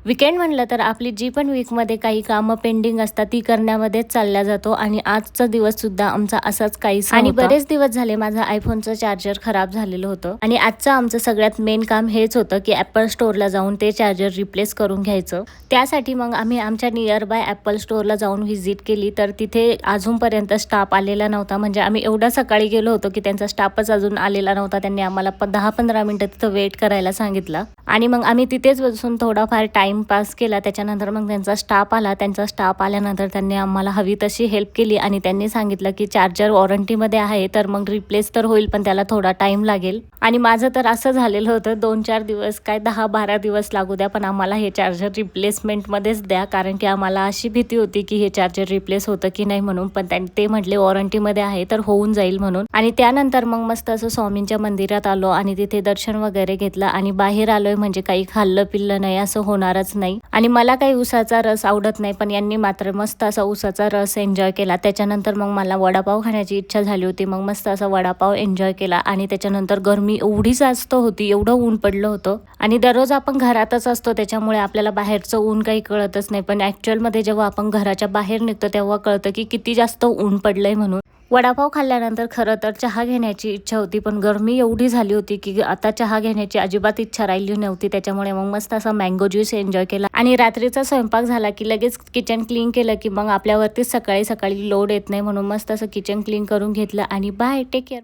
Weekend म्हटलं तर आपली जी पण वीकमध्ये काही कामं पेंडिंग असतात ती करण्यामध्येच चालला जातो आणि आजचा दिवस सुद्धा आमचा असाच काहीसा आणि बरेच दिवस झाले माझा आयफोनचं चार्जर खराब झालेलं होतं आणि आजचं आमचं सगळ्यात मेन काम हेच होतं की ॲपल स्टोअरला जाऊन ते चार्जर रिप्लेस करून घ्यायचं। त्यासाठी मग आम्ही आमच्या नियर बाय ॲपल स्टोअरला जाऊन व्हिजिट केली, तर तिथे अजूनपर्यंत स्टाफ आलेला नव्हता। म्हणजे आम्ही एवढ्या सकाळी गेलो होतो की त्यांचा स्टाफच अजून आलेला नव्हता। त्यांनी आम्हाला 10-15 मिनिटं तिथं वेट करायला सांगितलं आणि मग आम्ही तिथेच बसून थोडाफार टाइम पास केला। त्याच्यानंतर मग त्यांचा स्टाफ आला। त्यांचा स्टाफ आल्यानंतर त्यांनी आम्हाला हवी तशी हेल्प केली आणि त्यांनी सांगितलं की चार्जर वॉरंटीमध्ये आहे तर मग रिप्लेस तर होईल पण त्याला थोडा टाइम लागेल। आणि माझं तर असं झालेलं होतं 2-4 दिवस काय 10-12 दिवस लागू द्या पण आम्हाला हे चार्जर रिप्लेसमेंटमध्येच द्या, कारण की आम्हाला अशी भीती होती की हे चार्जर रिप्लेस होतं की नाही म्हणून। पण ते म्हटले वॉरंटीमध्ये आहे तर होऊन जाईल म्हणून। आणि त्यानंतर मग मस्त असं स्वामींच्या मंदिरात आलो आणि तिथे दर्शन वगैरे घेतलं आणि बाहेर आलोय म्हणजे काही खाल्लं पिल्लं नाही असं होणारच नाही। आणि मला काही उसाचा रस आवडत नाही पण यांनी मात्र मस्त असा उसाचा रस एन्जॉय केला। त्याच्यानंतर मग मला वडापाव खाण्याची इच्छा झाली होती, मग मस्त असा वडापाव एन्जॉय केला। आणि त्याच्यानंतर गरमी एवढी जास्त होती, एवढं ऊन पडलं होतं आणि दररोज आपण घरातच असतो त्याच्यामुळे आपल्याला बाहेरचं ऊन काही कळतच नाही, पण ॲक्च्युअलमध्ये जेव्हा आपण घराच्या बाहेर निघतो तेव्हा कळतं की किती जास्त ऊन पडलंय म्हणून। वडापाव खाल्ल्यानंतर खरं तर चहा घेण्याची इच्छा होती पण गरमी एवढी झाली होती की आता चहा घेण्याची अजिबात इच्छा राहिली नव्हती। त्याच्यामुळे मग मस्त असा मँगो ज्यूस एन्जॉय केला आणि रात्रीचा स्वयंपाक झाला की लगेच किचन क्लीन केलं की मग आपल्यावरतीच सकाळी सकाळी लोड येत नाही म्हणून मस्त असं किचन क्लीन करून घेतलं आणि बाय, टेक केअर।